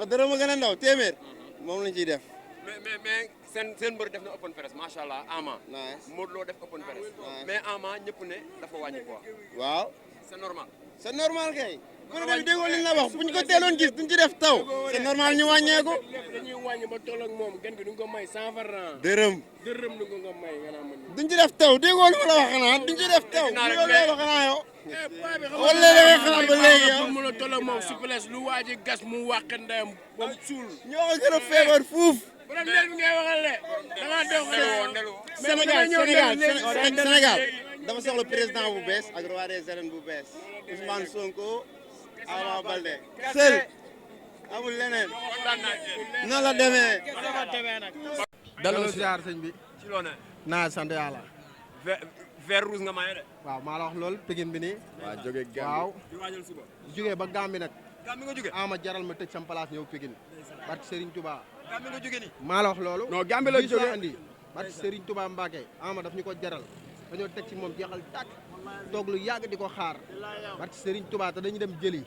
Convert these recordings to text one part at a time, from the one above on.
nga dërëm a gën a ndaw téeméer moom lañ ciy def. mais seen mbër def na open press macha allah Ama. Modou Lo def open press. mais Ama ñëpp ne dafa wàññi quoi. waaw c'est normal. c'est normal kay. bu ñu demee déggoo li la wax bu ñu ko teeloon gis duñ ci def taw. c'est normal ñu wàññeeku. dañuy wàññi ba toll ak moom gën gi duñ ko may 100 francs. dërëm du ko nga may nga naan man. duñ ci def taw déggoo li ma la wax xanaa duñ ci def taw. loolu xanaa yow. wala léegi xanaa ba léegi yow. mu la toll ak moom souplesse lu waa ji gas mu wàq ndeyam ba mu suul. ñoo ko gën a feebar fuuf. bu doon ndel bi ngay waxal de da ngaa dox Sénégal dafa soxla président bu bees ak roi des arènes bu bees Ousmane Sonko Ama Baldé seul amul leneen noonu la demee. delloo ziar sëñ bi. ci loo ne. naa sant yàlla. vert rouge nga maye de. waaw maa la wax lool Pikine bi nii. waaw jóge Gambie waaw. di waajal suba. jógee ba Gambie nag. Gambie nga jóge. Ama jaral ma tëj sam place ñëw Pikine. barke Serigne Touba. Gambie nga jóge nii. maa la wax loolu. non Gambie la jóge andi. barke Serigne Touba Mbacke Ama daf ñu ko jaral. dañoo teg ci moom jeexal tàkk. toog lu yàgg di ko xaar. barke Serigne Touba te dañuy dem jëli.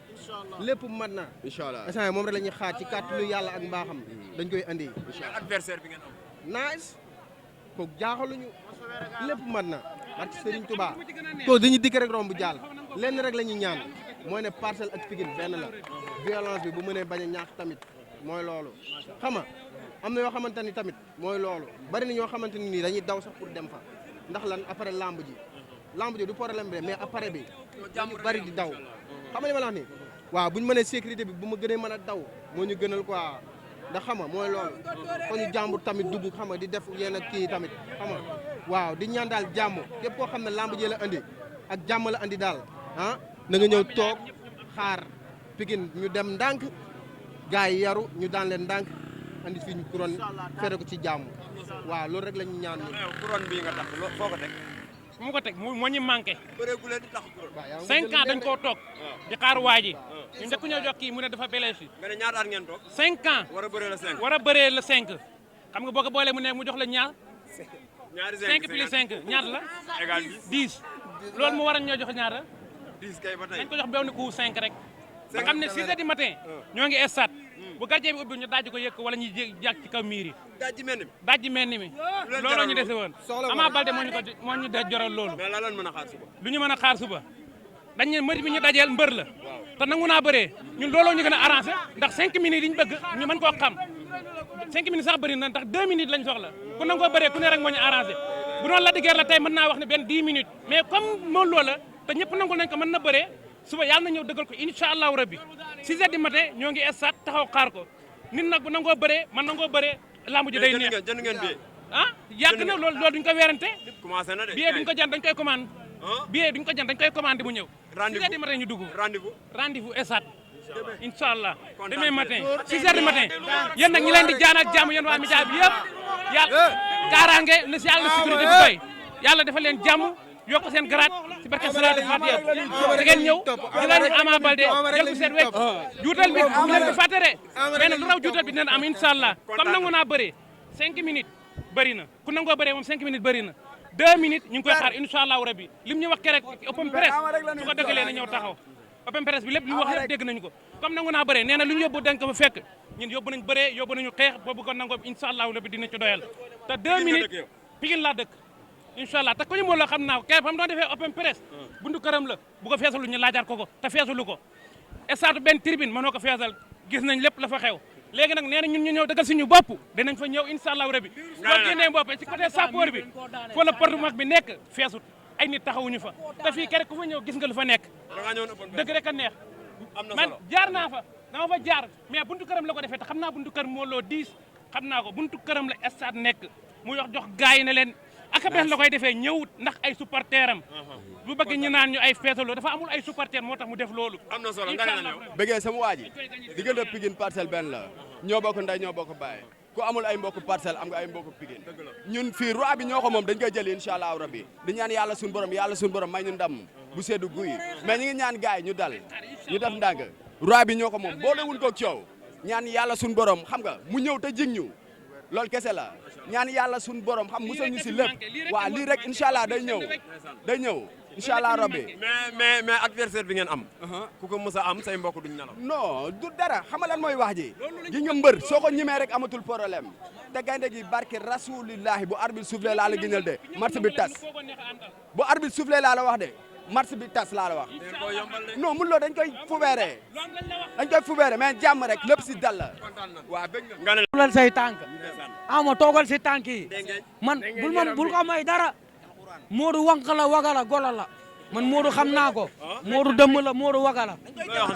lépp mat na. incha allah instant moom rek la ñuy xaar ci kàttanu yàlla ak mbaaxam. dañ koy andi. adversaire bi ngeen am. nice. kooku jaaxaluñu. lépp mat na. barke Serigne Touba. kooku dañuy dikk rek romb jàll. lenn rek la ñuy ñaan. mooy ne Parcelles ak Pikine benn la. violence bi bu mënee bañ a ñaax tamit. mooy loolu. xam nga am na yoo xamante ni tamit mooy loolu. bari na ñoo xamante ni dañuy daw sax pour dem fa. ndax lan après lamb ji. lamb ji du problème bi mais après bi. dañu bari di daw. xam nga li ma la wax nii. waaw bu ñu mënee sécurité bi bu ma gënee mën a daw. moo ñu gënal quoi. ndax xam nga mooy loolu. kon ñu jàmbur tamit dugg xam nga di def yenn kii tamit xam nga. waaw di ñaan daal jàmm képp koo xam ne lamb ji la andi. ak jàmm la andi daal. ah na nga ñëw toog xaar Pikine ñu dem ndànk. gars yi yaru ñu daan leen ndànk andi fii ñu couronne fere ko ci jàmm waaw loolu rek la ñu ñaan ñu. couronne bii nga tax foo ko teg. fu mu ko teg moo ñu manqué. bëreegu leen di tax couronne. 5 ans dañ koo toog. di xaar waa ji. ñu njëkk ñoo jox kii mu ne dafa blessé. nga ne ñaata at ngeen toog. 5 ans. war a bëree le 5. war a bëree le 5. xam nga boo ko boolee mu ne mu jox la ñaar. ñaari 5 plus 5 ñaata la. égal 10. loolu mu war a ñoo jox ñaata. 10 kay ba tey. dañ ko jox benn coup 5 rek. ba xam ne 6 heures du matin. ñoo ngi stade. bu gardien bi ubbi ñu daaj ko yëkk wala ñuy jàkk ci kaw miir yi. daaj mel ni mi. looloo ñu dese woon. Ama Baldé moo ñu def joral loolu. mais lan mën a xaar suba. lu ñu mën a xaar suba. dañ ne mbër bi ñu dajeel mbër la. te nangu naa bëree ñun looloo ñu gën a arrangé ndax 5 minutes yi ñu bëgg ñu mën koo xam 5 minutes sax bëri na ndax 2 minutes lañ soxla ku nangoo bëree ku ne rek moo ñu arrangé bu doon la diggeer la tey mën naa wax ne benn 10 minutes mais comme moom loola te ñëpp nangul nañ ko mën na bëree suba yàlla na ñëw dëggal ko incha allahu rabbi 6 heures du matin ñoo ngi stade taxaw xaar ko nit nag bu nangoo bëree man nangoo bëree lamb ji day neex jënd ngeen bi ah yàgg na loolu duñ ko weerante commencé na de billet duñ ko jënd dañ koy commande billet duñ ko jënd dañ koy commandé mu ñëw 6 heures du matin ñu dugg rendez-vous stade incha allah demain matin 6 heures du matin yéen nag ñi leen di jaan ak jàmm yéen waa média bi yëpp yàlla kaaraange na si yàlla sécurité bi doy yàlla dafa leen jàmm yokk seen grade ci barke salaatu fatiha da ngeen ñëw di leen Ama Baldé jël ko seen wecc juutal bi bu leen ko fàtte de mais nag lu raw juutal bi dina am incha allah comme nangu naa bëree 5 minutes bëri na ku nangoo bëree moom 5 minutes bëri na 2 minutes ñu ngi koy xaar incha allahu rabbi lim ñu wax kerek open press su ko dëggalee na ñëw taxaw open press bi lépp li mu wax lépp dégg nañu ko comme nangu naa bëree nee na lu ñu yóbbu dañ ko fa fekk ñun yóbbu nañ bëree yóbbu nañu xeex boobu ko nangoo incha allahu rabbi dina ci doyal te 2 minutes Pikine laa dëkk incha allah te ko ñu moo la xam naa ko fa mu doon defee open press buntu këram la bu ko feesalu ñu laajaat ko te feesalu ko stade benn tribune mënoo ko feesal gis nañ lépp la fa xew léegi nag nee na ñun ñu ñëw dëggal suñu bopp dinañ fa ñëw incha allahu rabbi boo génnee bopp ci côté sapeur bi fa la porte mag bi nekk feesut ay nit taxawuñu fa te fii kere ku fa ñëw gis nga lu fa nekk dëgg rek a neex man jaar naa fa dama fa jaar mais buntu këram la ko defee te xam naa buntu kër moo loo 10 xam naa ko buntu këram la stade nekk mu jox gars yi ne leen aka benn la koy defee ñëwut ndax ay supporteram bu bëgg ñu naan ñu ay feetaloo dafa amul ay supporter moo tax mu def loolu am na solo nga ne la bëggee sama waa ji diggante Pikine Parcelles benn la ñoo bokk ndey ñoo bokk baay ku amul ay mbokk Parcelles am nga ay mbokk Pikine ñun fii roi bi ñoo ko moom dañ koy jël incha allahu rabbi di ñaan yàlla suñu borom may ñu ndam bu seddu guy mais ñi ngi ñaan gaay ñu dal ñu def ndànk roi bi ñoo ko moom boole wuñ ko coow ñaan yàlla suñu borom xam nga mu ñëw te jig ñu loolu kese la ñaan yàlla suñu borom xam musal ñu si lépp waaw lii rek incha allah day ñëw incha allah rabbi. mais adversaire bi ngeen am. ku ko mës a am say mbokk duñ nelaw. non du dara xam nga lan mooy wax ji. gi nga mbër soo ko ñimee rek amatul problème te gaynde gi barke rasulillahi bu arbitre soufflé laa la gënal de match bi tas bu arbitre soufflé laa la wax de match bi tas laa la wax. non mun loo dañ koy fubeere mais jàmm rek lépp si dal la. waaw bëgg nga. tulal say tànk ama toogal si tànk yi man bul ko may dara Modou wank la waga la golo la man Modou xam naa ko Modou dëmm la Modou waga la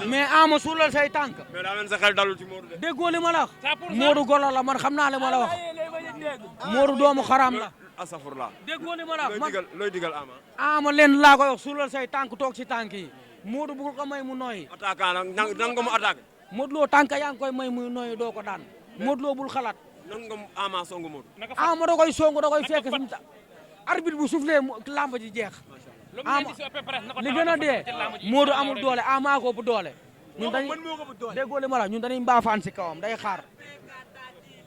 mais ama suulal say tànk mais daa mel sa xel dalul ci Modou de. déggoo li ma la wax Modou golo la man xam naa li ma la wax Modou doomu xaram la asafurla déggoo li ma la wax man looy digal ama leen laa koy wax suulal say tànk toog si tànk yi Modou bul ko may mu nooyi attaquant nag nan nga mu attaqué. Modou Lo tànk yaa ngi koy may muy nooyi doo ko daan Modou Lo bul xalaat nan nga Ama songu Modou. ama da koy songu da koy fekk fi mu arbitre bu soufflé lamba ji jeex ama li gën a dee Modou amul doole ama ko bu doole ñun dañuy déggoo li ma la ñun dañuy mbaafaan si kawam day xaar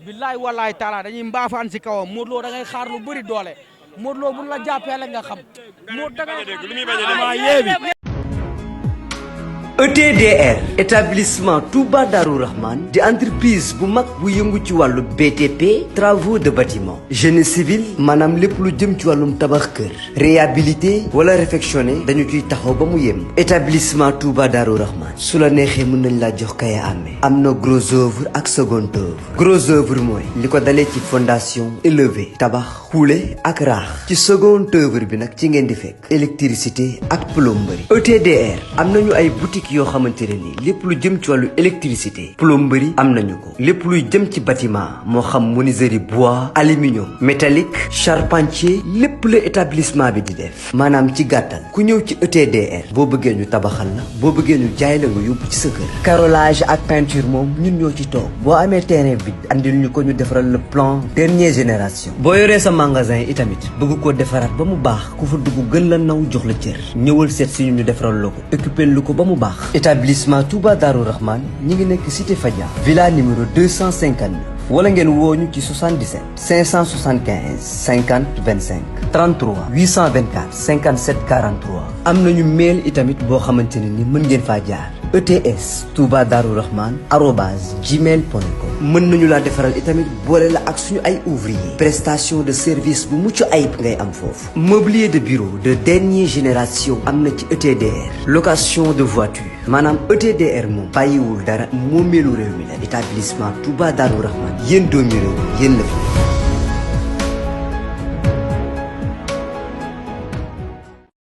billaay wallaay taala dañuy mbaafaan si kawam Modou Lo da ngay xaar lu bëri doole Modou Lo bu la jàppee la nga xam Modou da ngay lu muy bañ a dégg ETDR établissement Touba Darou Rahman di entreprise bu mag bu yëngu ci wàllu BTP travaux de bâtiment génie civil maanaam lépp lu jëm ci wàllum tabax kër réhabilité wala réfectionné dañu ciy taxaw ba mu yem établissement Touba Darou Rahman su la neexee mën nañ laa jox kaya amee am na gros œuvre ak second œuvre gros œuvre mooy li ko dalee ci fondation élevé tabax xuule ak raax ci second œuvre bi nag ci ngeen di fekk électricité ak plomberie ETDR am nañu ay boutique yoo xamante ne ni lépp lu jëm ci wàllu électricité plomberie am nañu ko lépp luy jëm ci bâtiment moo xam menuiserie bois aluminium métallique charpentier lépp la établissement bi di def maanaam ci gàttal ku ñëw ci ETDR boo bëggee ñu tabaxal la boo bëggee ñu jaay la nga yóbbu ci sa kër carrelage ak peinture moom ñun ñoo ci toog boo amee terrain bi andil ñu ko ñu defaral le plan dernière génération boo yoree sa magasin itamit bëgg koo defaraat ba mu baax ku fa dugg gën la naw jox la cër ñëwal seet si ñu defaral la ko occupé lu ko ba mu baax établissement Touba Darou Rahman ñi ngi nekk cité Fadia villa numéro 259 wala ngeen woo ñu ci 77 575 50 25 33 824 57 43 am nañu mail itamit boo xamante ne ni mën ngeen faa jaar ETS Touba Darou Rahman @gmail.com mën nañu laa defaral itamit boole la ak suñu ay ouvrier prestation de service bu mucc ayib ngay am foofu mobilier de bureau de dernière génération am na ci ETDR location de voiture maanaam ETDR moom bàyyiwul dara moomeelu réew mi la établissement Touba Darou Rahman yéen doomi réew yéen la fi